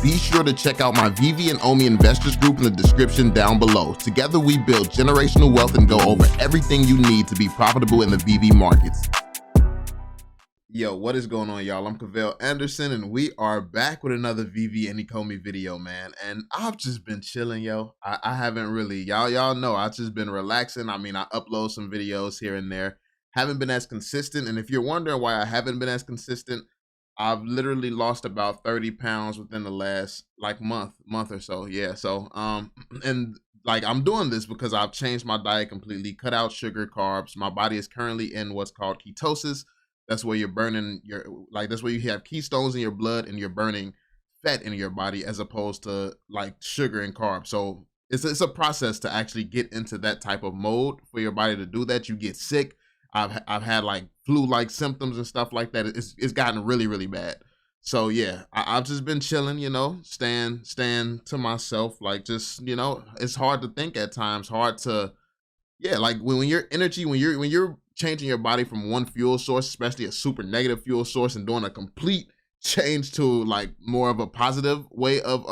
Be sure to check out my Veve and Omi investors group in the description down below. Together we build generational wealth and go over everything you need to be profitable in the Veve markets. Yo, what is going on, y'all? I'm Cavell Anderson, and we are back with another Veve and Ecomi video, man. And I've just been chilling, yo. I haven't really, y'all know, I've just been relaxing. I mean, I upload some videos here and there. Haven't been as consistent, and if you're wondering why I haven't been as consistent, I've literally lost about 30 pounds within the last month or so. Yeah. So, and like I'm doing this because I've changed my diet completely, cut out sugar, carbs. My body is currently in what's called ketosis. That's where you're burning that's where you have ketones in your blood and you're burning fat in your body as opposed to like sugar and carbs. So it's a process to actually get into that type of mode for your body to do that. You get sick. I've had like flu-like symptoms and stuff like that. It's gotten really, really bad. So yeah, I've just been chilling, you know, staying to myself. Like just, you know, it's hard to think at times, hard to, yeah, like when your energy, when you're changing your body from one fuel source, especially a super negative fuel source, and doing a complete change to like more of a positive way of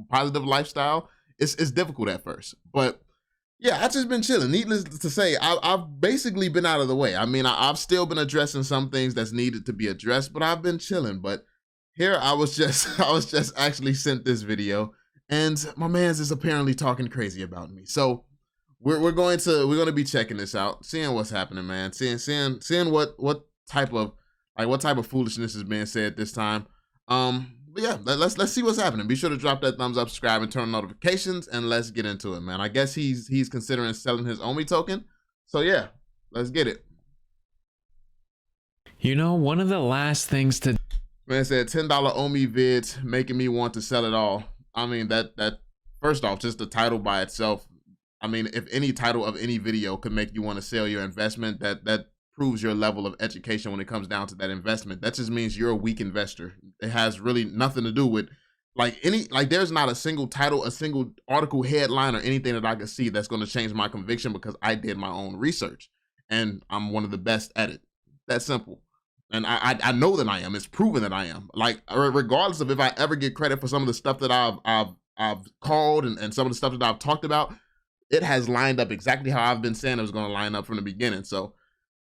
positive lifestyle, it's difficult at first, but yeah, I've just been chilling. Needless to say, I've basically been out of the way. I mean, I've still been addressing some things that's needed to be addressed, but I've been chilling. But here I was just actually sent this video, and my man's is apparently talking crazy about me. So we're going to be checking this out, seeing what's happening, man. Seeing what type of foolishness is being said this time. But yeah, let's see what's happening. Be sure to drop that thumbs up, subscribe, and turn on notifications, and let's get into it, man. I guess he's considering selling his Omi token. So yeah, let's get it. You know, one of the last things to man said $10 Omi vids making me want to sell it all. I mean, that first off, just the title by itself. I mean, if any title of any video could make you want to sell your investment, that proves your level of education when it comes down to that investment. That just means you're a weak investor. It has really nothing to do with there's not a single title, a single article headline, or anything that I can see that's going to change my conviction because I did my own research and I'm one of the best at it. That's simple. And I know that I am. It's proven that I am. Like, regardless of if I ever get credit for some of the stuff that I've called and some of the stuff that I've talked about, it has lined up exactly how I've been saying it was going to line up from the beginning. So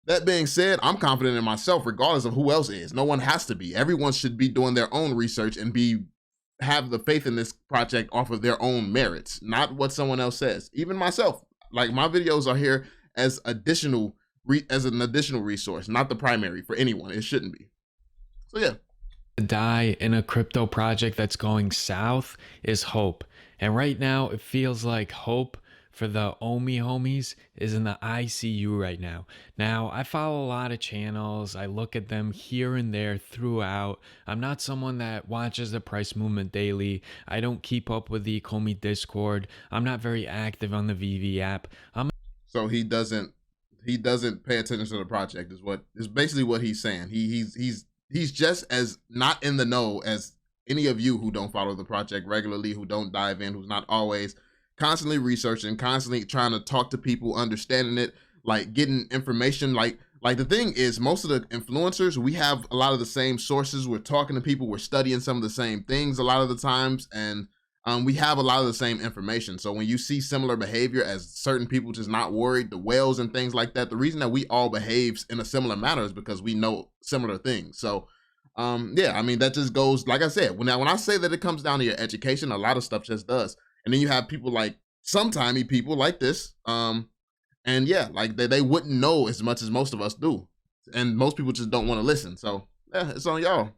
that being said, I'm confident in myself regardless of who else is. No one has to be. Everyone should be doing their own research and have the faith in this project off of their own merits, not what someone else says. Even myself, like my videos are here as an additional resource, not the primary for anyone. It shouldn't be. So yeah. Die in a crypto project that's going south is hope. And right now it feels like hope for the Omi homies is in the ICU right now. Now, I follow a lot of channels. I look at them here and there throughout. I'm not someone that watches the price movement daily. I don't keep up with the Ecomi Discord. I'm not very active on the Veve app. So he doesn't pay attention to the project is basically what he's saying. He's just as not in the know as any of you who don't follow the project regularly, who don't dive in, who's not always constantly researching, constantly trying to talk to people, understanding it, like getting information. Like the thing is, most of the influencers, we have a lot of the same sources. We're talking to people, we're studying some of the same things a lot of the times, and we have a lot of the same information. So when you see similar behavior as certain people just not worried, the whales and things like that, the reason that we all behave in a similar manner is because we know similar things. So yeah, I mean, that just goes, like I said, when I say that it comes down to your education, a lot of stuff just does. And then you have people like sometimey people like this. And yeah, like they wouldn't know as much as most of us do. And most people just don't want to listen. So yeah, it's on y'all.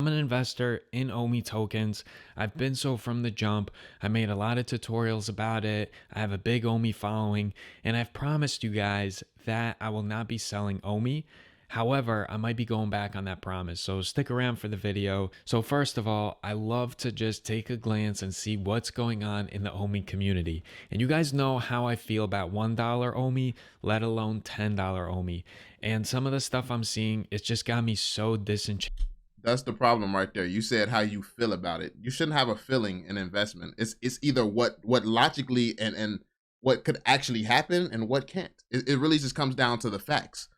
I'm an investor in Omi tokens. I've been so from the jump. I made a lot of tutorials about it. I have a big Omi following, and I've promised you guys that I will not be selling Omi. However, I might be going back on that promise, so stick around for the video. So first of all, I love to just take a glance and see what's going on in the Omi community. And you guys know how I feel about $1 Omi, let alone $10 Omi. And some of the stuff I'm seeing, it's just got me so disenchanted. That's the problem right there. You said how you feel about it. You shouldn't have a feeling in investment. It's either what logically and what could actually happen and what can't. It really just comes down to the facts.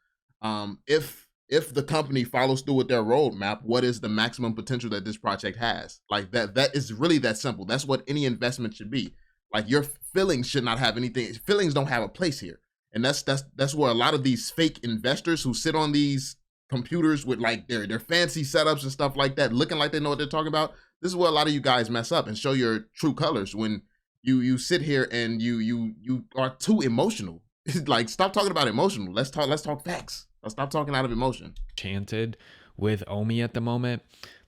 If if the company follows through with their roadmap, what is the maximum potential that this project has? Like that is really that simple. That's what any investment should be. Like your feelings should not have anything. Feelings don't have a place here. And that's where a lot of these fake investors who sit on these computers with like their fancy setups and stuff like that, looking like they know what they're talking about. This is where a lot of you guys mess up and show your true colors when you sit here and you are too emotional. Like, stop talking about emotional. Let's talk facts. Let's stop talking out of emotion. Chanted with Omi at the moment.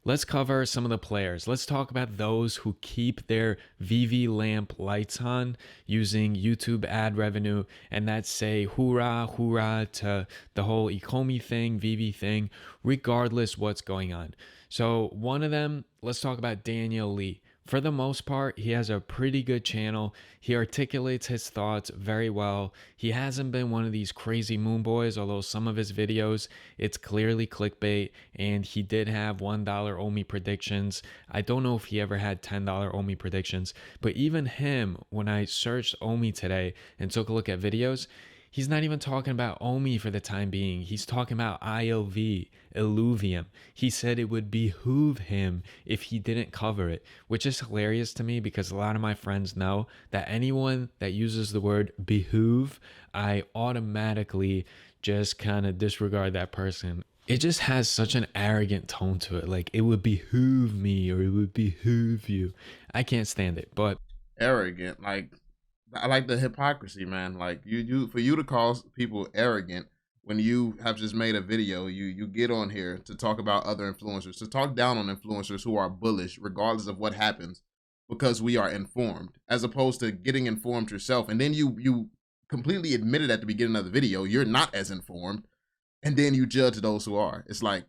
Let's cover some of the players. Let's talk about those who keep their VV lamp lights on using YouTube ad revenue and that say hoorah, hoorah to the whole Ecomi thing, VV thing, regardless what's going on. So one of them, let's talk about Daniel Lee. For the most part, he has a pretty good channel. He articulates his thoughts very well. He hasn't been one of these crazy moon boys, although some of his videos, it's clearly clickbait, and he did have $1 Omi predictions. I don't know if he ever had $10 Omi predictions, but even him, when I searched Omi today and took a look at videos, he's not even talking about Omi for the time being. He's talking about ILV, Illuvium. He said it would behoove him if he didn't cover it, which is hilarious to me because a lot of my friends know that anyone that uses the word behoove, I automatically just kind of disregard that person. It just has such an arrogant tone to it. Like, it would behoove me or it would behoove you. I can't stand it, but arrogant. Like, I like the hypocrisy, man. Like for you to call people arrogant when you have just made a video, you get on here to talk about other influencers, to talk down on influencers who are bullish, regardless of what happens, because we are informed, as opposed to getting informed yourself. And then you completely admitted at the beginning of the video you're not as informed, and then you judge those who are. It's like,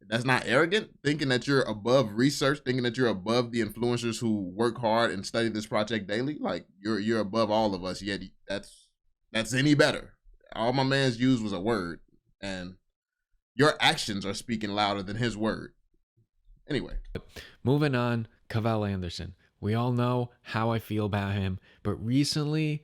that's not arrogant, thinking that you're above research, thinking that you're above the influencers who work hard and study this project daily. Like, you're above all of us, yet that's any better. All my man's used was a word, and your actions are speaking louder than his word. Anyway, moving on, Cavell Anderson. We all know how I feel about him, but recently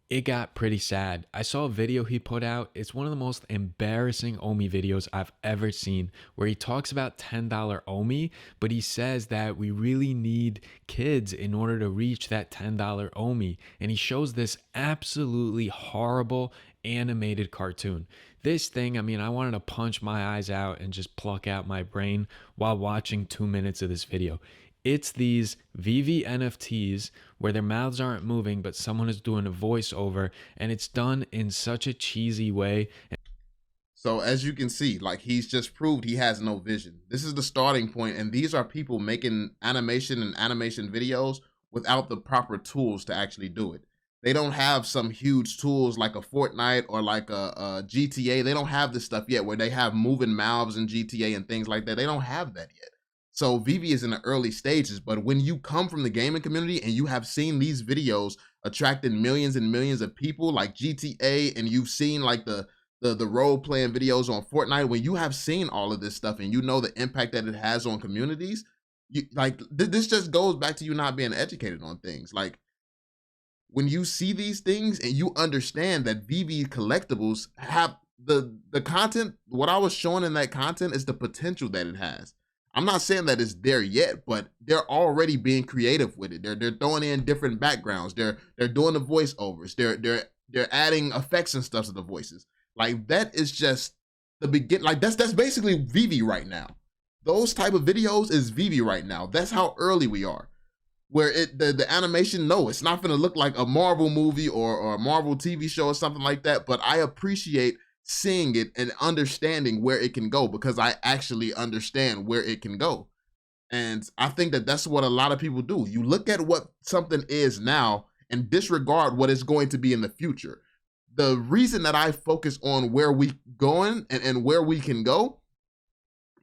it got pretty sad. I saw a video he put out. It's one of the most embarrassing Omi videos I've ever seen, where he talks about $10 Omi, but he says that we really need kids in order to reach that $10 Omi. And he shows this absolutely horrible animated cartoon. This thing, I mean, I wanted to punch my eyes out and just pluck out my brain while watching 2 minutes of this video. It's these VV NFTs where their mouths aren't moving, but someone is doing a voiceover, and it's done in such a cheesy way. So as you can see, like, he's just proved he has no vision. This is the starting point, and these are people making animation and animation videos without the proper tools to actually do it. They don't have some huge tools like a Fortnite or like a GTA. They don't have this stuff yet, where they have moving mouths in GTA and things like that. They don't have that yet. So Veve is in the early stages, but when you come from the gaming community and you have seen these videos attracting millions and millions of people like GTA, and you've seen like the role-playing videos on Fortnite, when you have seen all of this stuff and you know the impact that it has on communities, this just goes back to you not being educated on things. Like, when you see these things and you understand that Veve collectibles have the content, what I was showing in that content is the potential that it has. I'm not saying that it's there yet, but they're already being creative with it. They're throwing in different backgrounds. They're doing the voiceovers. They're adding effects and stuff to the voices. Like, that is just the begin. Like, that's basically Veve right now. Those type of videos is Veve right now. That's how early we are. Where the animation, no, it's not gonna look like a Marvel movie or a Marvel TV show or something like that. But I appreciate seeing it and understanding where it can go, because I actually understand where it can go. And I think that that's what a lot of people do. You look at what something is now and disregard what it's going to be in the future. The reason that I focus on where we going and where we can go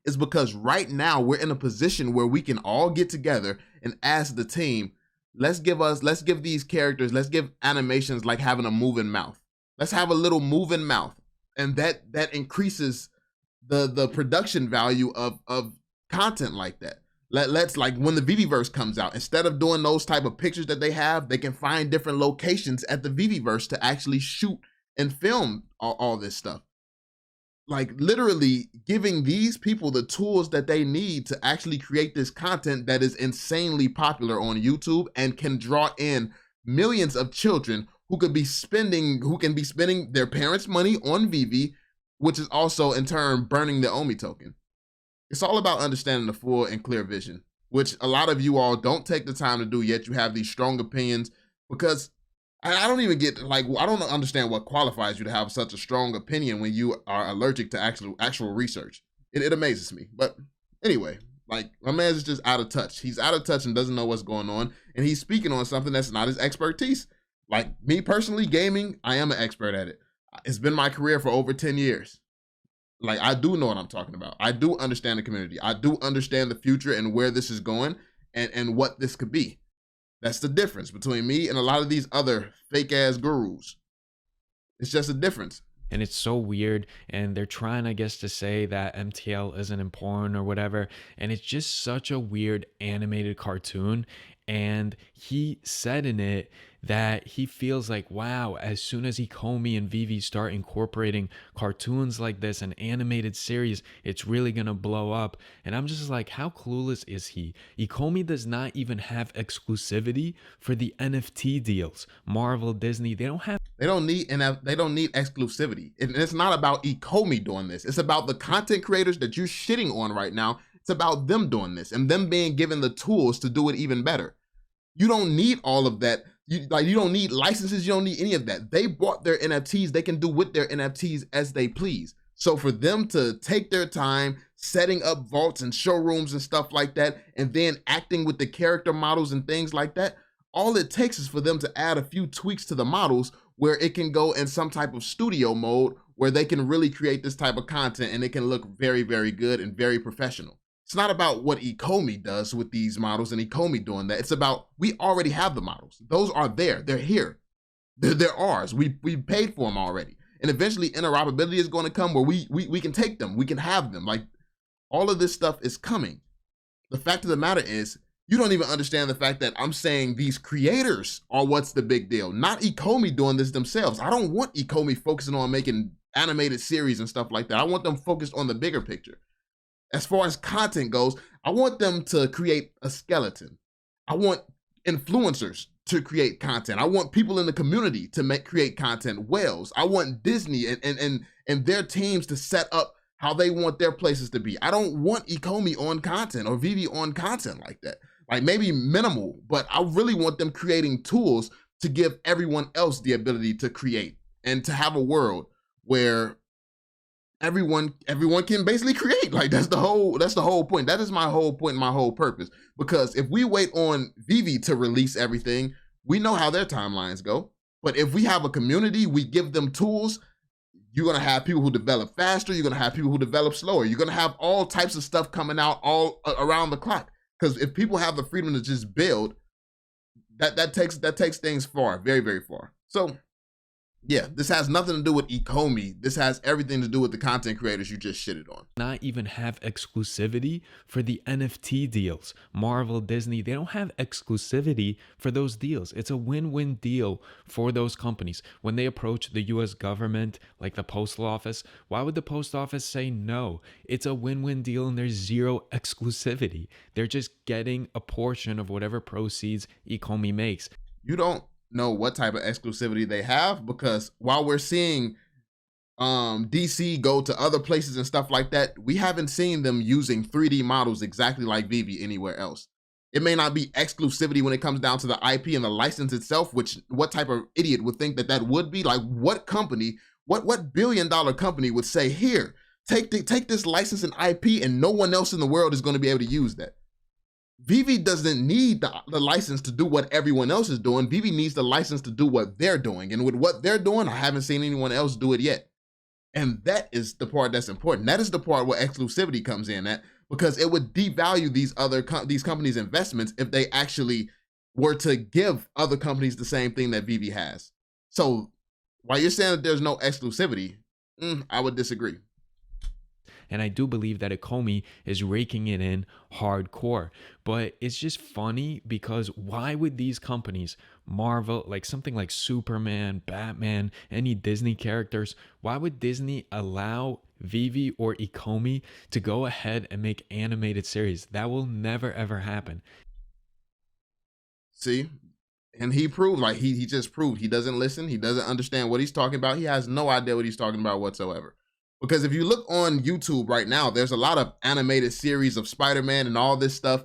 is because right now we're in a position where we can all get together and ask the team, let's give these characters, let's give animations like having a moving mouth. Let's have a little moving mouth. And that increases the production value of content like that. Let's, like, when the Veveverse comes out, instead of doing those type of pictures that they have, they can find different locations at the Veveverse to actually shoot and film all this stuff. like literally giving these people the tools that they need to actually create this content that is insanely popular on YouTube and can draw in millions of children who can be spending their parents' money on Veve, which is also in turn burning the Omi token. It's all about understanding the full and clear vision, which a lot of you all don't take the time to do, yet you have these strong opinions. Because I don't even get, like, I don't understand what qualifies you to have such a strong opinion when you are allergic to actual research. It amazes me. But anyway, like, my man's just out of touch. He's out of touch and doesn't know what's going on. And he's speaking on something that's not his expertise. Like me personally, gaming, I am an expert at it. It's been my career for over 10 years. Like, I do know what I'm talking about. I do understand the community. I do understand the future and where this is going and what this could be. That's the difference between me and a lot of these other fake ass gurus. It's just a difference. And it's so weird, and they're trying, I guess, to say that MTL isn't important or whatever, and it's just such a weird animated cartoon. And he said in it that he feels like, wow, as soon as Ecomi and Veve start incorporating cartoons like this, an animated series, it's really gonna blow up. And I'm just like, how clueless is he? Ecomi does not even have exclusivity for the NFT deals. Marvel, Disney, they don't need exclusivity. And it's not about Ecomi doing this. It's about the content creators that you're shitting on right now. It's about them doing this and them being given the tools to do it even better. You don't need all of that. You don't need licenses. You don't need any of that. They bought their NFTs. They can do with their NFTs as they please. So for them to take their time setting up vaults and showrooms and stuff like that, and then acting with the character models and things like that, all it takes is for them to add a few tweaks to the models where it can go in some type of studio mode where they can really create this type of content and it can look very, very good and very professional. It's not about what Ecomi does with these models and Ecomi doing that. It's about, we already have the models. Those are there. They're here. They're ours. We paid for them already. And eventually interoperability is going to come where we can take them. We can have them. Like, all of this stuff is coming. The fact of the matter is, you don't even understand the fact that I'm saying these creators are what's the big deal, not Ecomi doing this themselves. I don't want Ecomi focusing on making animated series and stuff like that. I want them focused on the bigger picture. As far as content goes, I want them to create a skeleton. I want influencers to create content. I want people in the community to create content. Whales. I want Disney and their teams to set up how they want their places to be. I don't want Ecomi on content or Veve on content like that. Like, maybe minimal, but I really want them creating tools to give everyone else the ability to create and to have a world where everyone can basically create. Like, that's the whole point. That is my whole point, my whole purpose. Because if we wait on Veve to release everything, we know how their timelines go. But if we have a community, we give them tools, you're gonna have people who develop faster, you're gonna have people who develop slower, you're gonna have all types of stuff coming out all around the clock. Because if people have the freedom to just build, that takes things far, very, very far. So yeah, this has nothing to do with Ecomi. This has everything to do with the content creators you just shitted on. Not even have exclusivity for the NFT deals. Marvel, Disney, they don't have exclusivity for those deals. It's a win-win deal for those companies. When they approach the US government, like the postal office, why would the post office say no? It's a win-win deal and there's zero exclusivity. They're just getting a portion of whatever proceeds Ecomi makes. You don't know what type of exclusivity they have, because while we're seeing DC go to other places and stuff like that, we haven't seen them using 3D models exactly like Veve anywhere else. It may not be exclusivity when it comes down to the IP and the license itself, which what type of idiot would think that would be? Like, what company, what billion-dollar company would say, here, take this license and IP and no one else in the world is going to be able to use that? Veve doesn't need the license to do what everyone else is doing. Veve needs the license to do what they're doing. And with what they're doing, I haven't seen anyone else do it yet. And that is the part that's important. That is the part where exclusivity comes in at, because it would devalue these companies' investments if they actually were to give other companies the same thing that Veve has. So while you're saying that there's no exclusivity, I would disagree. And I do believe that Ecomi is raking it in hardcore. But it's just funny because why would these companies, Marvel, like something like Superman, Batman, any Disney characters, why would Disney allow Veve or Ecomi to go ahead and make animated series. That will never ever happen. See? And he proved, like he just proved he doesn't listen. He doesn't understand what he's talking about. He has no idea what he's talking about whatsoever. Because if you look on YouTube right now, there's a lot of animated series of Spider-Man and all this stuff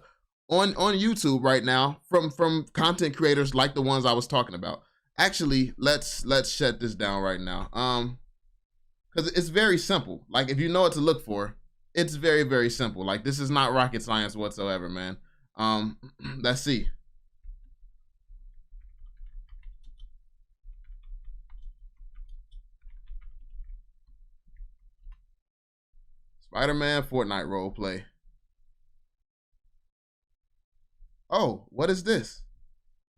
on YouTube right now from content creators like the ones I was talking about. Actually, let's shut this down right now. Because it's very simple. Like, if you know what to look for, it's very, very simple. Like, this is not rocket science whatsoever, man. Let's see. Spider-Man Fortnite roleplay. Oh, what is this?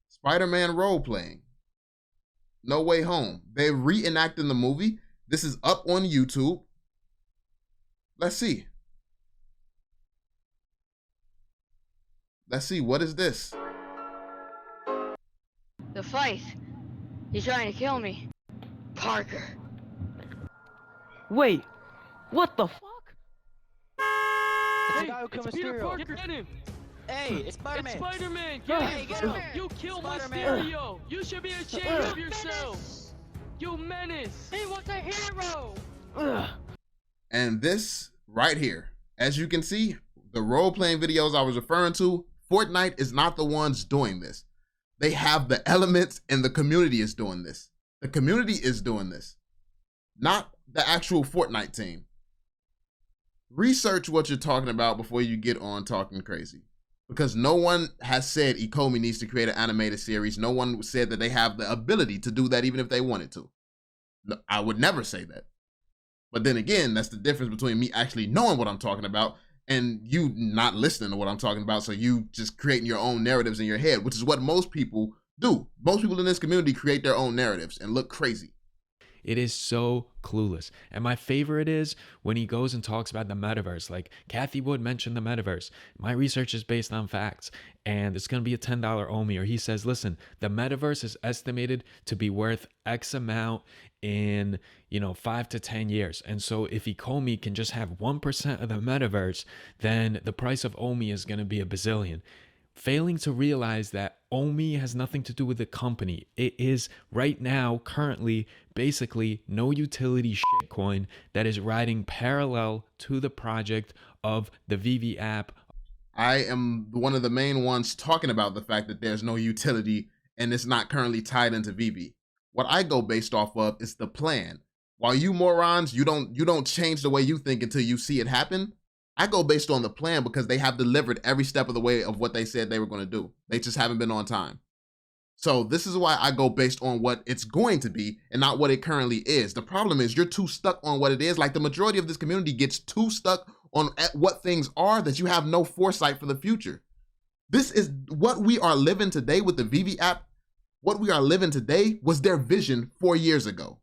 Spider-Man roleplaying. No Way Home. They're reenacting the movie. This is up on YouTube. Let's see. Let's see, what is this? The fight. He's trying to kill me. Parker. Wait, what the fuck? Hey, it's Peter Parker. Get him. Hey, it's Spider-Man. It's Spider-Man. Get him. You killed Mysterio. You should be ashamed of yourself. You menace. He was a hero. And this right here, as you can see, the role-playing videos I was referring to, Fortnite is not the ones doing this. They have the elements and the community is doing this. The community is doing this, not the actual Fortnite team. Research what you're talking about before you get on talking crazy. Because no one has said Ecomi needs to create an animated series. No one said that they have the ability to do that even if they wanted to. No, I would never say that. But then again, that's the difference between me actually knowing what I'm talking about and you not listening to what I'm talking about. So you just creating your own narratives in your head, which is what most people do. Most people in this community create their own narratives and look crazy. It is so clueless. And my favorite is when he goes and talks about the metaverse. Like Kathy Wood mentioned the metaverse. My research is based on facts and it's going to be a $10 Omi. Or he says, listen, the metaverse is estimated to be worth X amount in, 5 to 10 years. And so if Ecomi can just have 1% of the metaverse, then the price of Omi is going to be a bazillion. Failing to realize that Omi has nothing to do with the company. It is right now, currently, basically no utility shitcoin that is riding parallel to the project of the Veve app. I am one of the main ones talking about the fact that there's no utility and it's not currently tied into Veve. What I go based off of is the plan. While you morons, you don't change the way you think until you see it happen. I go based on the plan because they have delivered every step of the way of what they said they were going to do. They just haven't been on time. So this is why I go based on what it's going to be and not what it currently is. The problem is you're too stuck on what it is. Like the majority of this community gets too stuck on what things are that you have no foresight for the future. This is what we are living today with the Veve app. What we are living today was their vision 4 years ago.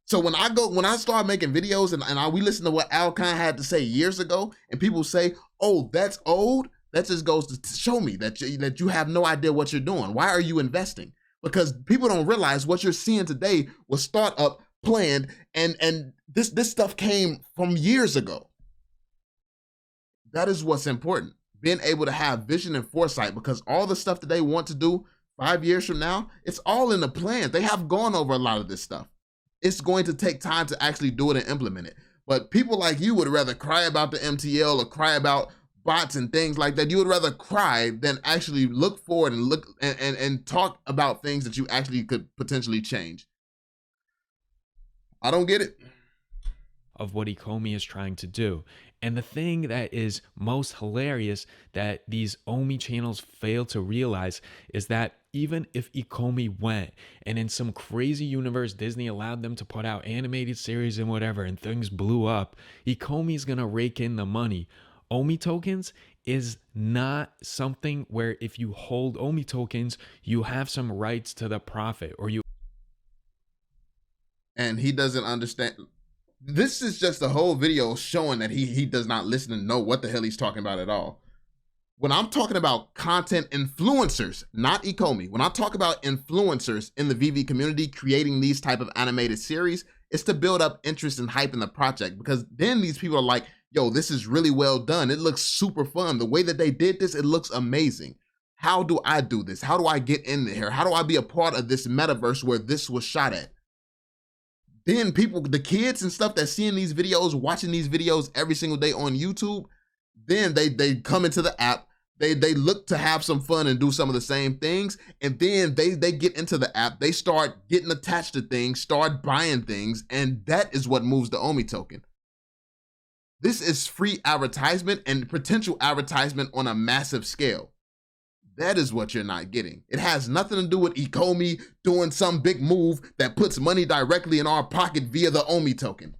So when I start making videos and we listen to what Al Khan had to say years ago, and people say, "Oh, that's old," that just goes to show me that you have no idea what you're doing. Why are you investing? Because people don't realize what you're seeing today was thought up, planned, and this stuff came from years ago. That is what's important. Being able to have vision and foresight, because all the stuff that they want to do 5 years from now, it's all in the plan. They have gone over a lot of this stuff. It's going to take time to actually do it and implement it. But people like you would rather cry about the MTL or cry about bots and things like that. You would rather cry than actually look forward and look and talk about things that you actually could potentially change. I don't get it. Of what Ecomi is trying to do. And the thing that is most hilarious that these Omi channels fail to realize is that even if Ecomi went and in some crazy universe Disney allowed them to put out animated series and whatever and things blew up, Ecomi is going to rake in the money. Omi tokens is not something where if you hold Omi tokens, you have some rights to the profit or you. And he doesn't understand. This is just a whole video showing that he does not listen and know what the hell he's talking about at all. When I'm talking about content influencers, not Ecomi, when I talk about influencers in the Veve community creating these type of animated series It's to build up interest and hype in the project, because then these people are like, yo, this is really well done. It looks super fun. The way that they did this, it looks amazing. How do I do this? How do I get in here? How do I be a part of this metaverse where this was shot at? Then people, the kids and stuff that's seeing these videos, watching these videos every single day on YouTube, then they come into the app, they look to have some fun and do some of the same things, and then they get into the app, they start getting attached to things, start buying things, and that is what moves the Omi token. This is free advertisement and potential advertisement on a massive scale. That is what you're not getting. It has nothing to do with Ecomi doing some big move that puts money directly in our pocket via the Omi token.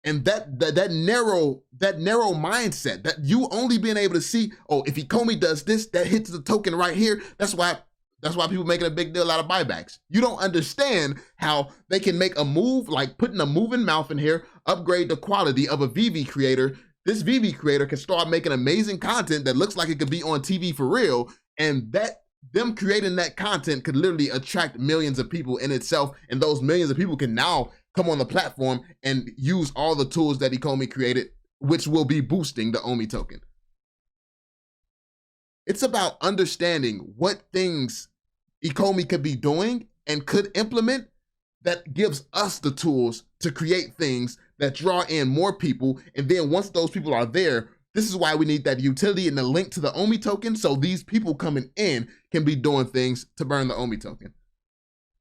And that narrow mindset, that you only being able to see, oh, if Ecomi does this, that hits the token right here. That's why people making a big deal out of buybacks. You don't understand how they can make a move, like putting a moving mouth in here, upgrade the quality of a Veve creator. This Veve creator can start making amazing content that looks like it could be on TV for real, and that them creating that content could literally attract millions of people in itself, and those millions of people can now come on the platform and use all the tools that Ecomi created, which will be boosting the Omi token. It's about understanding what things Ecomi could be doing and could implement that gives us the tools to create things that draw in more people. And then once those people are there, this is why we need that utility and the link to the Omi token, so these people coming in can be doing things to burn the Omi token.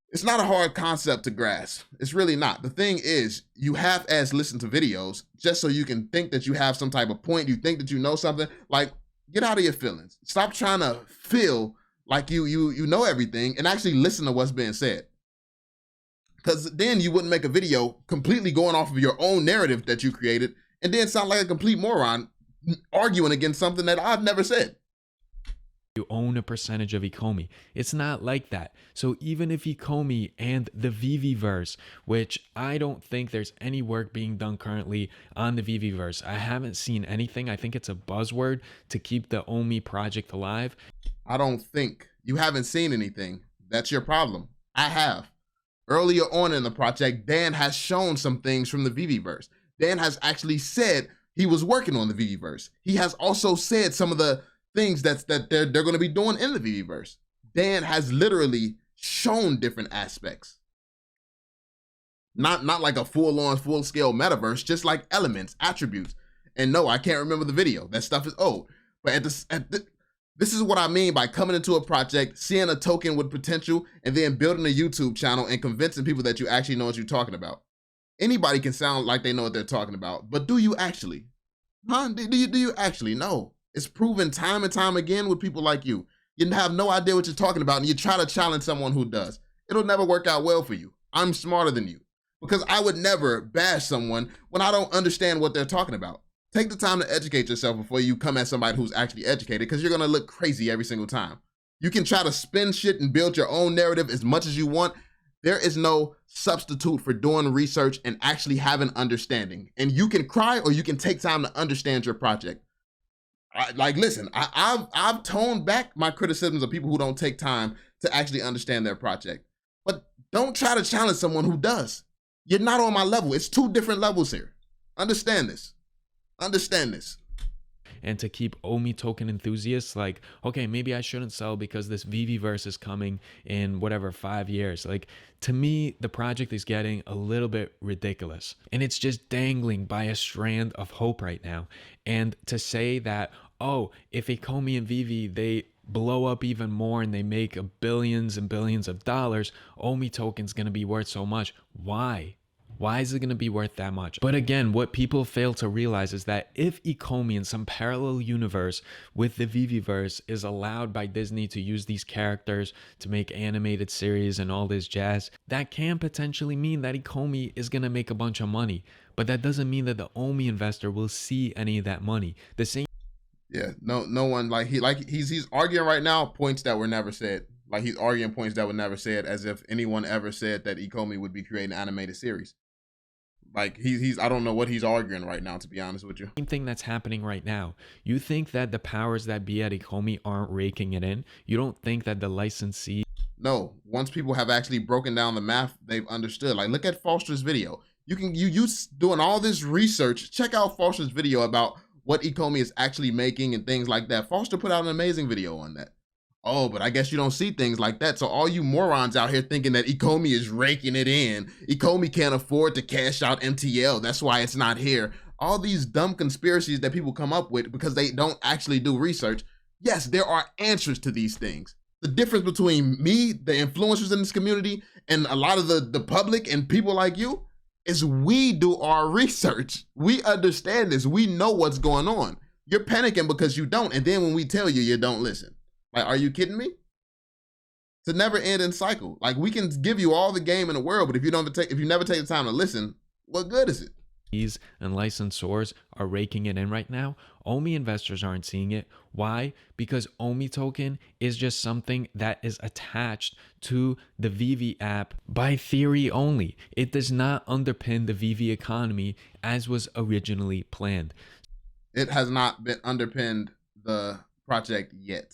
It's not a hard concept to grasp. It's really not. The thing is, you half-ass listen to videos just so you can think that you have some type of point. You think that you know something. Like, get out of your feelings. Stop trying to feel like you know everything, and actually listen to what's being said. Because then you wouldn't make a video completely going off of your own narrative that you created and then sound like a complete moron arguing against something that I've never said. You own a percentage of Ecomi. It's not like that. So even if Ecomi and the Veveverse, which I don't think there's any work being done currently on the Veveverse, I haven't seen anything. I think it's a buzzword to keep the Omi project alive. I don't think you haven't seen anything. That's your problem. I have. Earlier on in the project, Dan has shown some things from the Veveverse. Dan has actually said he was working on the Veveverse. He has also said some of the things that they're going to be doing in the Veveverse. Dan has literally shown different aspects. Not like a full-on, full-scale metaverse, just like elements, attributes. And no, I can't remember the video. That stuff is old. But this is what I mean by coming into a project, seeing a token with potential, and then building a YouTube channel and convincing people that you actually know what you're talking about. Anybody can sound like they know what they're talking about, but do you actually? Huh? Do you actually? No. It's proven time and time again with people like you. You have no idea what you're talking about, and you try to challenge someone who does. It'll never work out well for you. I'm smarter than you, because I would never bash someone when I don't understand what they're talking about. Take the time to educate yourself before you come at somebody who's actually educated, because you're going to look crazy every single time. You can try to spin shit and build your own narrative as much as you want. There is no substitute for doing research and actually having understanding. And you can cry, or you can take time to understand your project. Listen, I've toned back my criticisms of people who don't take time to actually understand their project. But don't try to challenge someone who does. You're not on my level. It's two different levels here. Understand this. Understand this. And to keep Omi token enthusiasts like, okay, maybe I shouldn't sell because this Veveverse is coming in whatever 5 years. Like, to me, the project is getting a little bit ridiculous, and it's just dangling by a strand of hope right now. And to say that, oh, if Ecomi and Veve, they blow up even more and they make billions and billions of dollars, Omi token's gonna be worth so much. Why? Why is it going to be worth that much? But again, what people fail to realize is that if Ecomi in some parallel universe with the Veveverse is allowed by Disney to use these characters to make animated series and all this jazz, that can potentially mean that Ecomi is going to make a bunch of money. But that doesn't mean that the Omi investor will see any of that money. The same. Yeah, no one, he's arguing right now points that were never said. Like, he's arguing points that were never said, as if anyone ever said that Ecomi would be creating an animated series. Like, he's I don't know what he's arguing right now, to be honest with you. Same thing that's happening right now. You think that the powers that be at Ecomi aren't raking it in? You don't think that the licensee... No, once people have actually broken down the math, they've understood. Like, look at Foster's video. You doing all this research. Check out Foster's video about what Ecomi is actually making and things like that. Foster put out an amazing video on that. Oh, but I guess you don't see things like that. So all you morons out here thinking that Ecomi is raking it in. Ecomi can't afford to cash out MTL. That's why it's not here. All these dumb conspiracies that people come up with because they don't actually do research. Yes, there are answers to these things. The difference between me, the influencers in this community, and a lot of the public and people like you is we do our research. We understand this. We know what's going on. You're panicking because you don't. And then when we tell you, you don't listen. Like, are you kidding me? It's a never ending cycle. Like, we can give you all the game in the world, but if you never take the time to listen, what good is it? And licensors are raking it in right now. Omi investors aren't seeing it. Why? Because Omi token is just something that is attached to the Veve app by theory only. It does not underpin the Veve economy as was originally planned. It has not been underpinned the project yet.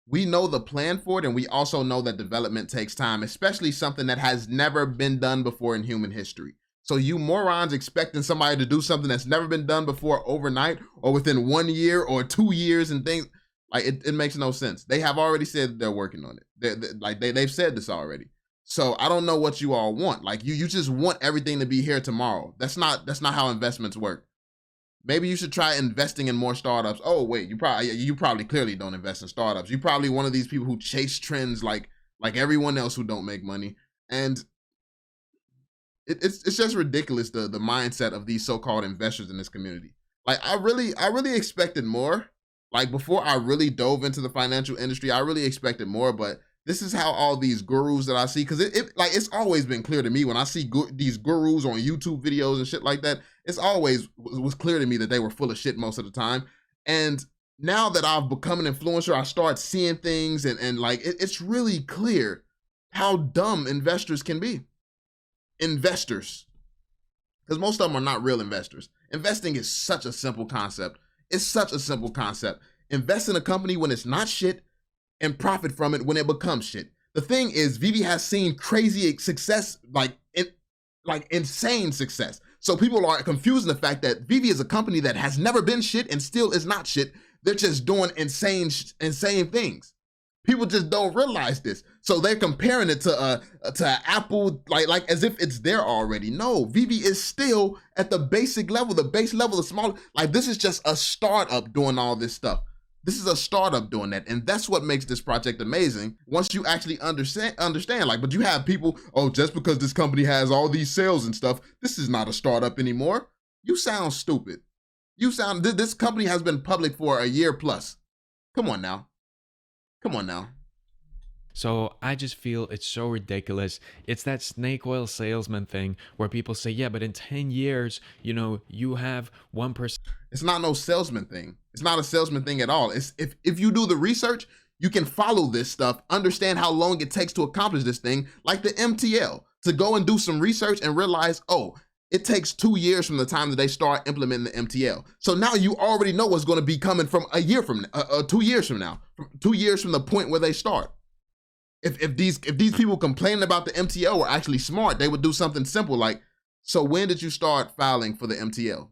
We know the plan for it, and we also know that development takes time, especially something that has never been done before in human history. So you morons expecting somebody to do something that's never been done before overnight or within 1 year or 2 years and things, like it makes no sense. They have already said they're working on it. They've said this already. So I don't know what you all want. Like you just want everything to be here tomorrow. That's not how investments work. Maybe you should try investing in more startups. Oh wait, you probably clearly don't invest in startups. You're probably one of these people who chase trends like everyone else who don't make money. And it's just ridiculous, the mindset of these so-called investors in this community. Like I really expected more. Like before I really dove into the financial industry, I really expected more, but this is how all these gurus that I see, because it's always been clear to me when I see these gurus on YouTube videos and shit like that, it's always was clear to me that they were full of shit most of the time. And now that I've become an influencer, I start seeing things and like it's really clear how dumb investors can be. Investors, because most of them are not real investors. Investing is such a simple concept. It's such a simple concept. Invest in a company when it's not shit and profit from it when it becomes shit. The thing is, Veve has seen crazy success, like insane success. So people are confusing the fact that Veve is a company that has never been shit and still is not shit. They're just doing insane things. People just don't realize this. So they're comparing it to Apple, like as if it's there already. No, Veve is still at the basic level, the base level, the small, like this is just a startup doing all this stuff. This is a startup doing that. And that's what makes this project amazing once you actually understand. Like, but you have people, oh, just because this company has all these sales and stuff, this is not a startup anymore. You sound stupid. This company has been public for a year plus. Come on now. Come on now. So I just feel it's so ridiculous. It's that snake oil salesman thing where people say, yeah, but in 10 years, you have 1%. It's not no salesman thing. It's not a salesman thing at all. It's if you do the research, you can follow this stuff, understand how long it takes to accomplish this thing, like the MTL, to go and do some research and realize, oh, it takes 2 years from the time that they start implementing the MTL. So now you already know what's going to be coming from a year from 2 years from now, 2 years from the point where they start. If these people complaining about the MTL were actually smart, they would do something simple like, so when did you start filing for the MTL?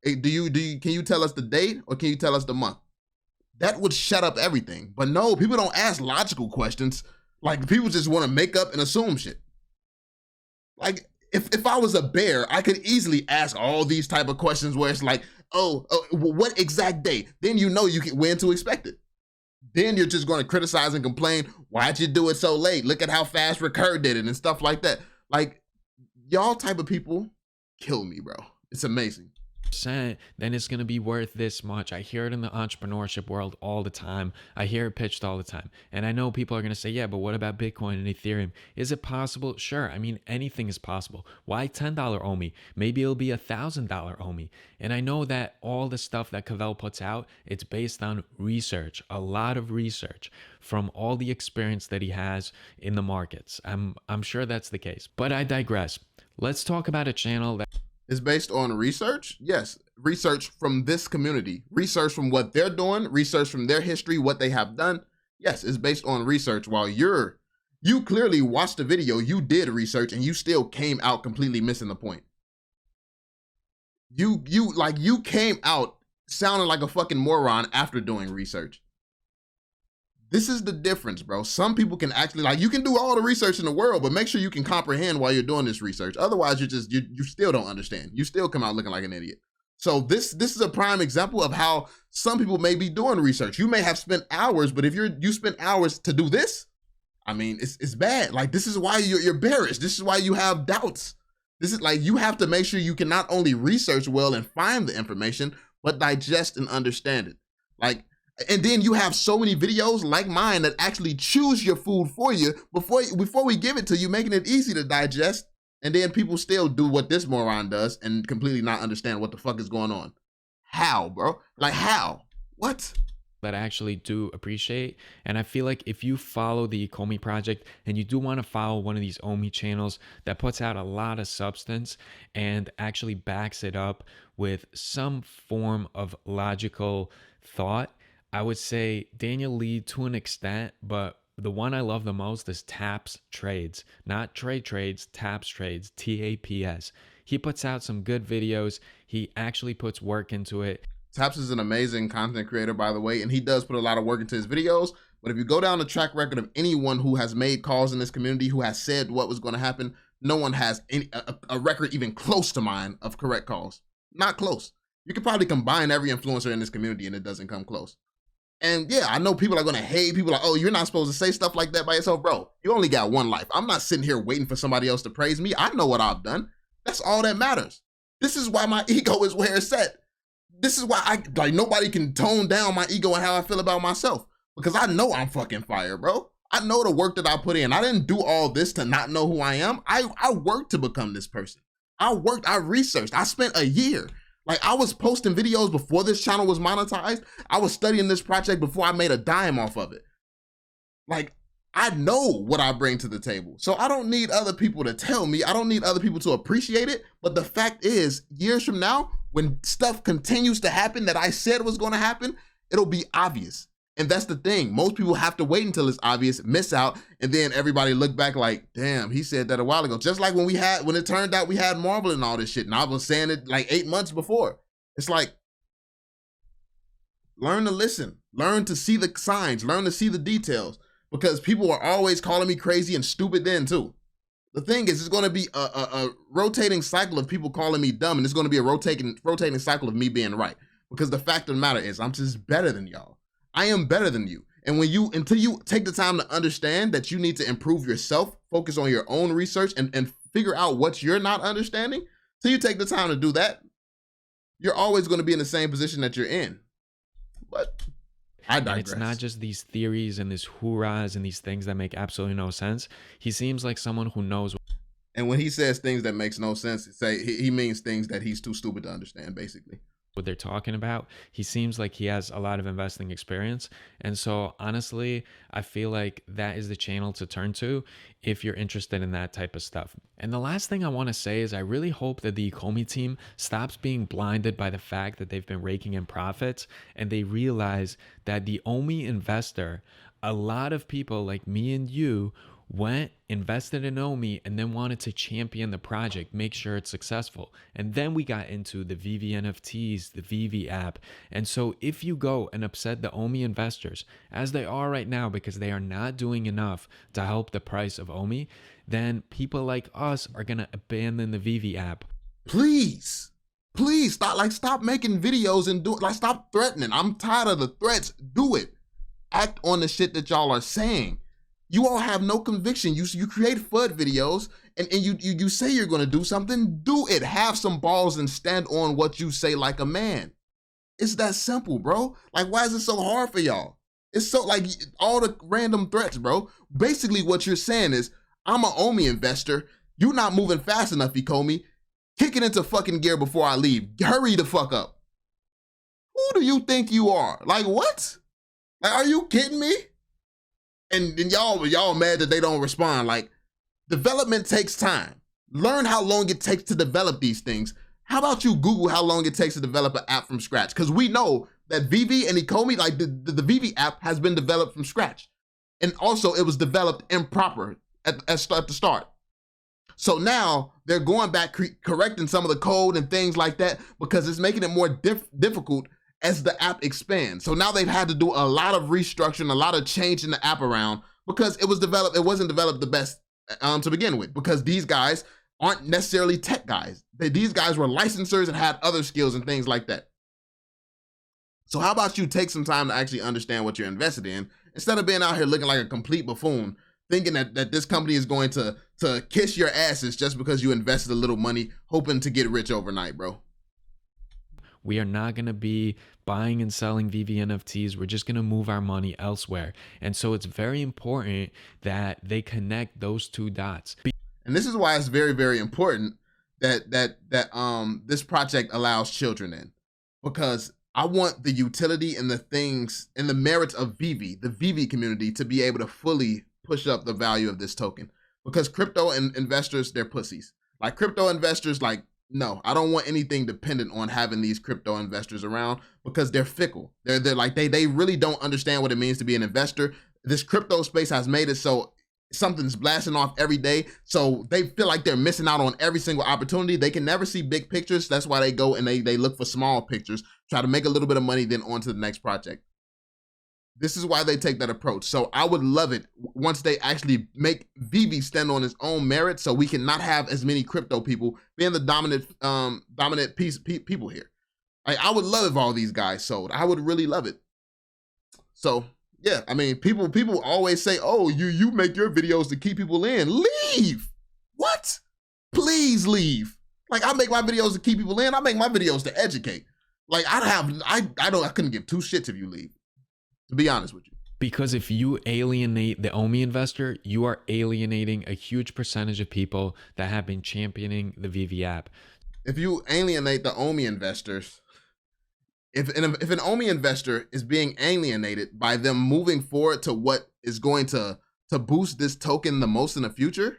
Can you tell us the date or can you tell us the month? That would shut up everything. But no, people don't ask logical questions. Like people just want to make up and assume shit. Like if I was a bear, I could easily ask all these type of questions where it's like, oh, what exact date? Then you know when to expect it. Then you're just going to criticize and complain, why'd you do it so late? Look at how fast Recur did it and stuff like that. Like, y'all type of people kill me, bro. It's amazing. Then it's going to be worth this much. I hear it in the entrepreneurship world all the time. I hear it pitched all the time. And I know people are going to say, yeah, but what about Bitcoin and Ethereum? Is it possible? Sure. I mean, anything is possible. Why $10 Omi? Maybe it'll be $1,000 Omi. And I know that all the stuff that Cavell puts out, it's based on research, a lot of research from all the experience that he has in the markets. I'm sure that's the case, but I digress. Let's talk about a channel that is based on research. Yes, research from this community, research from what they're doing, research from their history, what they have done. Yes, it's based on research. While you're You clearly watched the video, you did research, and you still came out completely missing the point. You came out sounding like a fucking moron after doing research. This is the difference, bro. Some people can actually, like, you can do all the research in the world, but make sure you can comprehend while you're doing this research. Otherwise, you still don't understand. You still come out looking like an idiot. So this is a prime example of how some people may be doing research. You may have spent hours, but if you spent hours to do this, I mean, it's bad. Like, this is why you're bearish. This is why you have doubts. This is like, you have to make sure you can not only research well and find the information, but digest and understand it. Like, and then you have so many videos like mine that actually choose your food for you before we give it to you, making it easy to digest. And then people still do what this moron does and completely not understand what the fuck is going on. How, bro? Like, how? What? That I actually do appreciate. And I feel like if you follow the Ecomi project and you do want to follow one of these Omi channels that puts out a lot of substance and actually backs it up with some form of logical thought, I would say Daniel Lee to an extent, but the one I love the most is Taps Trades. Not Trade Trades, Taps Trades, TAPS. He puts out some good videos. He actually puts work into it. Taps is an amazing content creator, by the way, and he does put a lot of work into his videos. But if you go down the track record of anyone who has made calls in this community, who has said what was going to happen, no one has a record even close to mine of correct calls. Not close. You could probably combine every influencer in this community and it doesn't come close. And yeah, I know people are going to hate. People are like, oh, you're not supposed to say stuff like that by yourself. Bro, you only got one life. I'm not sitting here waiting for somebody else to praise me. I know what I've done. That's all that matters. This is why my ego is where it's at. This is why nobody can tone down my ego and how I feel about myself, because I know I'm fucking fire, bro. I know the work that I put in. I didn't do all this to not know who I am. I worked to become this person. I researched. I spent a year. Like, I was posting videos before this channel was monetized. I was studying this project before I made a dime off of it. Like, I know what I bring to the table. So I don't need other people to tell me. I don't need other people to appreciate it. But the fact is, years from now, when stuff continues to happen that I said was going to happen, it'll be obvious. And that's the thing. Most people have to wait until it's obvious, miss out, and then everybody look back like, damn, he said that a while ago. Just like when it turned out we had Marvel and all this shit, and I was saying it like 8 months before. It's like, learn to listen, learn to see the signs, learn to see the details, because people are always calling me crazy and stupid then too. The thing is, it's going to be a rotating cycle of people calling me dumb, and it's going to be a rotating cycle of me being right. Because the fact of the matter is, I'm just better than y'all. I am better than you. And until you take the time to understand that you need to improve yourself, focus on your own research and figure out what you're not understanding, till you take the time to do that, you're always going to be in the same position that you're in. But I digress. And it's not just these theories and these hoorahs and these things that make absolutely no sense. He seems like someone who knows. And when he says things that makes no sense, he means things that he's too stupid to understand, basically. What they're talking about. He seems like he has a lot of investing experience, and so honestly I feel like that is the channel to turn to if you're interested in that type of stuff. And the last thing I want to say is I really hope that the Ecomi team stops being blinded by the fact that they've been raking in profits, and they realize that the Omi investor, a lot of people like me and you, went, invested in Omi, and then wanted to champion the project, make sure it's successful. And then we got into the Veve NFTs, the Veve app. And so if you go and upset the Omi investors, as they are right now, because they are not doing enough to help the price of Omi, then people like us are going to abandon the Veve app. Please stop making videos and stop threatening. I'm tired of the threats. Do it. Act on the shit that y'all are saying. You all have no conviction. You create FUD videos and you say you're going to do something. Do it. Have some balls and stand on what you say like a man. It's that simple, bro. Like, why is it so hard for y'all? It's so, like, all the random threats, bro. Basically what you're saying is, I'm an Omi investor. You're not moving fast enough, Ecomi. Kick it into fucking gear before I leave. Hurry the fuck up. Who do you think you are? Like, what? Like, are you kidding me? And y'all mad that they don't respond. Like, development takes time. Learn how long it takes to develop these things. How about you Google how long it takes to develop an app from scratch? Because we know that Veve and Ecomi, like the Veve app has been developed from scratch. And also it was developed improper. at the start. So now they're going back, correcting some of the code and things like that, because it's making it more difficult as the app expands. So now they've had to do a lot of restructuring, a lot of changing the app around, because it wasn't developed the best to begin with, because these guys aren't necessarily tech guys. These guys were licensors and had other skills and things like that. So how about you take some time to actually understand what you're invested in, instead of being out here looking like a complete buffoon, thinking that this company is going to kiss your asses just because you invested a little money, hoping to get rich overnight, bro. We are not going to be buying and selling Veve NFTs. We're just going to move our money elsewhere. And so it's very important that they connect those two dots. And this is why it's very, very important that this project allows children in, because I want the utility and the things and the merits of Veve, the Veve community, to be able to fully push up the value of this token, because crypto and investors, they're pussies. Like crypto investors, like, no, I don't want anything dependent on having these crypto investors around, because they're fickle. They're like, they really don't understand what it means to be an investor. This crypto space has made it so something's blasting off every day. So they feel like they're missing out on every single opportunity. They can never see big pictures. That's why they go and they look for small pictures, try to make a little bit of money, then on to the next project. This is why they take that approach. So I would love it once they actually make Veve stand on its own merit, so we can not have as many crypto people being the dominant people here. I would love if all these guys sold. I would really love it. So yeah, I mean, people always say, oh, you make your videos to keep people in. Leave. What? Please leave. Like, I make my videos to keep people in. I make my videos to educate. Like, I couldn't give two shits if you leave, to be honest with you. Because if you alienate the Omi investor, you are alienating a huge percentage of people that have been championing the Veve app. If you alienate the Omi investors, if an Omi investor is being alienated by them moving forward to what is going to boost this token the most in the future,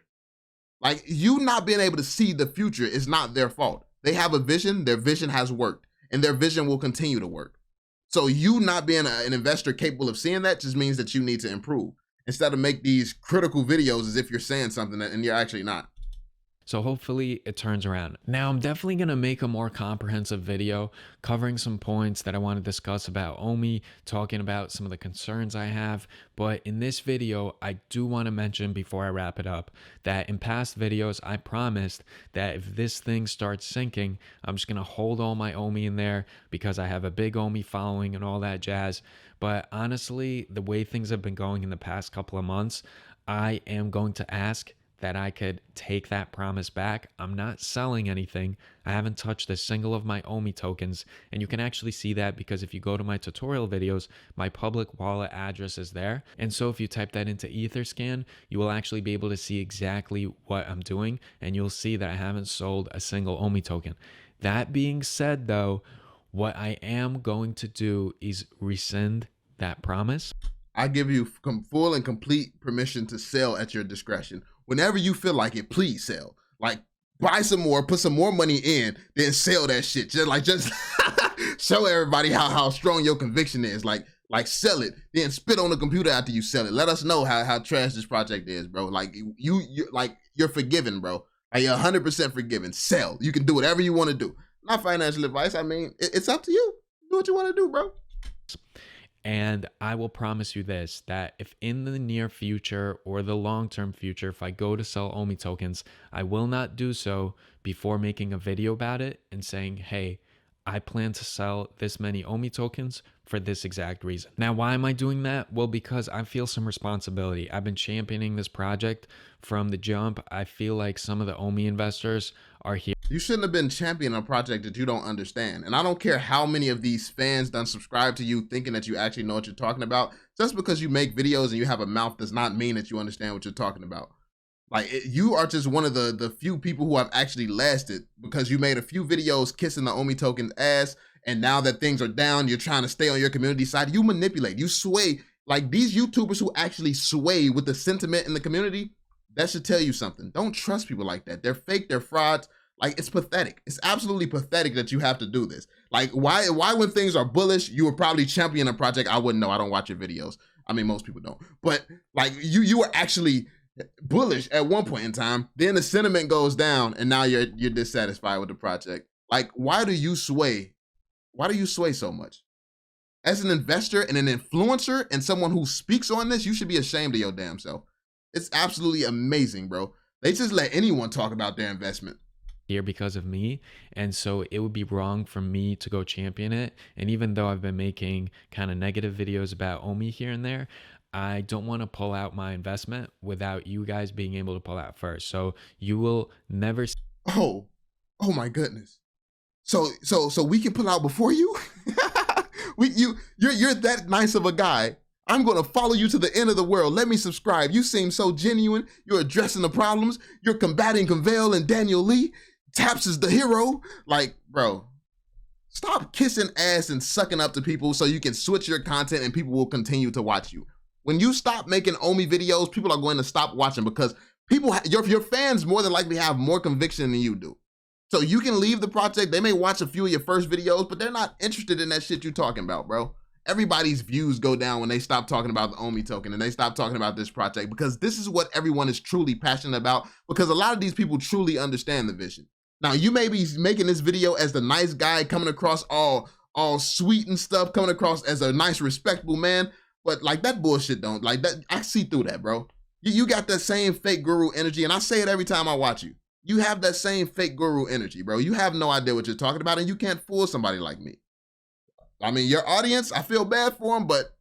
like, you not being able to see the future is not their fault. They have a vision, their vision has worked, and their vision will continue to work. So you not being an investor capable of seeing that just means that you need to improve, instead of make these critical videos as if you're saying something and you're actually not. So hopefully it turns around. Now, I'm definitely going to make a more comprehensive video covering some points that I want to discuss about Omi, talking about some of the concerns I have. But in this video, I do want to mention before I wrap it up that in past videos, I promised that if this thing starts sinking, I'm just going to hold all my Omi in there because I have a big Omi following and all that jazz. But honestly, the way things have been going in the past couple of months, I am going to ask that I could take that promise back. I'm not selling anything. I haven't touched a single of my Omi tokens, and you can actually see that because if you go to my tutorial videos, my public wallet address is there. And so if you type that into Etherscan, you will actually be able to see exactly what I'm doing, and you'll see that I haven't sold a single Omi token. That being said though, what I am going to do is rescind that promise. I give you full and complete permission to sell at your discretion. Whenever you feel like it, please sell. Like, buy some more, put some more money in, then sell that shit. Just show everybody how strong your conviction is. Like sell it, then spit on the computer after you sell it. Let us know how trash this project is, bro. Like you're forgiven, bro. Like, you're 100% forgiven. Sell. You can do whatever you want to do. Not financial advice. I mean, it's up to you. Do what you want to do, bro. And I will promise you this, that if in the near future or the long-term future, if I go to sell Omi tokens, I will not do so before making a video about it and saying, hey, I plan to sell this many Omi tokens for this exact reason. Now, why am I doing that? Well, because I feel some responsibility. I've been championing this project from the jump. I feel like some of the Omi investors are here. You shouldn't have been championing a project that you don't understand. And I don't care how many of these fans done subscribe to you thinking that you actually know what you're talking about. Just because you make videos and you have a mouth does not mean that you understand what you're talking about. Like, you are just one of the few people who have actually lasted because you made a few videos kissing the Omi token's ass, and now that things are down, you're trying to stay on your community side. You manipulate, you sway. Like, these YouTubers who actually sway with the sentiment in the community, that should tell you something. Don't trust people like that. They're fake, they're frauds. Like, it's pathetic. It's absolutely pathetic that you have to do this. Like, why when things are bullish, you would probably champion a project? I wouldn't know. I don't watch your videos. I mean, most people don't. But like, you were actually bullish at one point in time. Then the sentiment goes down, and now you're dissatisfied with the project. Like, why do you sway? Why do you sway so much? As an investor and an influencer and someone who speaks on this, you should be ashamed of your damn self. It's absolutely amazing, bro. They just let anyone talk about their investment here because of me, and so it would be wrong for me to go champion it. And even though I've been making kind of negative videos about Omi here and there, I don't want to pull out my investment without you guys being able to pull out first. So you will never oh my goodness. So we can pull out before you? You're that nice of a guy. I'm gonna follow you to the end of the world. Let me subscribe. You seem so genuine. You're addressing the problems. You're combating Cavell and Daniel Lee. Taps is the hero. Like, bro, stop kissing ass and sucking up to people so you can switch your content and people will continue to watch you. When you stop making Omi videos, people are going to stop watching because your fans more than likely have more conviction than you do. So you can leave the project. They may watch a few of your first videos, but they're not interested in that shit you're talking about, bro. Everybody's views go down when they stop talking about the Omi token and they stop talking about this project, because this is what everyone is truly passionate about, because a lot of these people truly understand the vision. Now, you may be making this video as the nice guy, coming across all sweet and stuff, coming across as a nice, respectable man, but like that bullshit don't, like that, I see through that, bro. You got that same fake guru energy, and I say it every time I watch you. You have that same fake guru energy, bro. You have no idea what you're talking about, and you can't fool somebody like me. I mean, your audience, I feel bad for them, but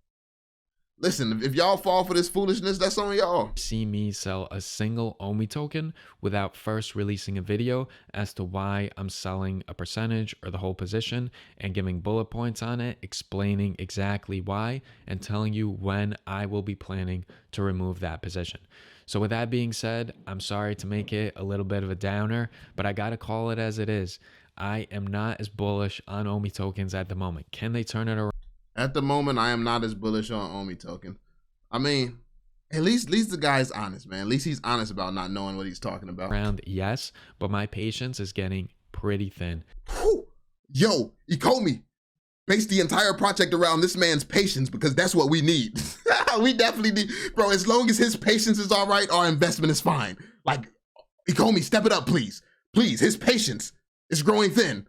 listen, if y'all fall for this foolishness, that's on y'all. See me sell a single Omi token without first releasing a video as to why I'm selling a percentage or the whole position and giving bullet points on it, explaining exactly why and telling you when I will be planning to remove that position. So with that being said, I'm sorry to make it a little bit of a downer, but I gotta call it as it is. I am not as bullish on Omi tokens at the moment. Can they turn it around? At the moment, I am not as bullish on Omi token. I mean, at least the guy's honest, man. At least he's honest about not knowing what he's talking about. Yes, but my patience is getting pretty thin. Whew. Yo, Ecomi, base the entire project around this man's patience, because that's what we need. We definitely need, bro, as long as his patience is all right, our investment is fine. Like, Ecomi, step it up, please. Please, his patience is growing thin.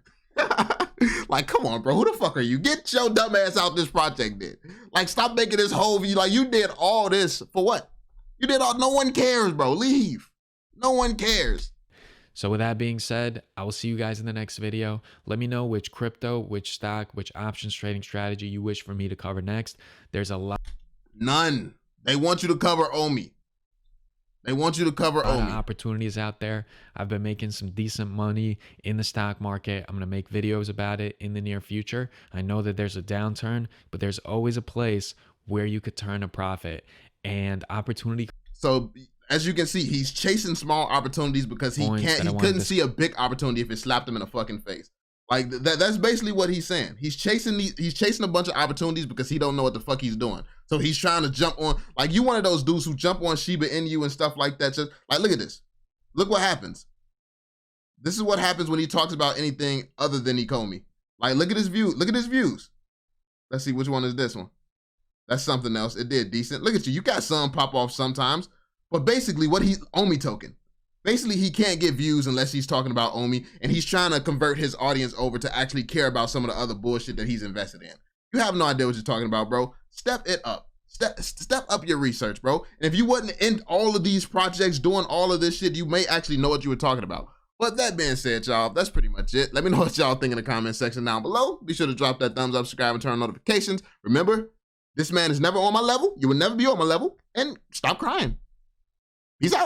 Like, come on, bro. Who the fuck are you? Get your dumb ass out this project, dude. Like, stop making this whole view. Like, you did all this for what? You did all, no one cares, bro. Leave. No one cares. So with that being said, I will see you guys in the next video. Let me know which crypto, which stock, which options trading strategy you wish for me to cover next. There's a lot. None. They want you to cover Omi. They want you to cover Omi. Opportunities out there. I've been making some decent money in the stock market. I'm going to make videos about it in the near future. I know that there's a downturn, but there's always a place where you could turn a profit and opportunity. So as you can see, he's chasing small opportunities because he couldn't see a big opportunity if it slapped him in the fucking face. Like that's basically what he's saying. He's chasing a bunch of opportunities because he don't know what the fuck he's doing. So he's trying to jump on, like, you one of those dudes who jump on Shiba Inu and stuff like that. Just like, look at this. Look what happens. This is what happens when he talks about anything other than Ecomi. Like, look at his view. Look at his views. Let's see, which one is this one? That's something else. It did decent. Look at you. You got some pop off sometimes. But basically what Omi token. Basically, he can't get views unless he's talking about Omi, and he's trying to convert his audience over to actually care about some of the other bullshit that he's invested in. You have no idea what you're talking about, bro. Step it up. Step up your research, bro. And if you wasn't in all of these projects doing all of this shit, you may actually know what you were talking about. But that being said, y'all, that's pretty much it. Let me know what y'all think in the comment section down below. Be sure to drop that thumbs up, subscribe, and turn on notifications. Remember, this man is never on my level. You will never be on my level. And stop crying. Peace out.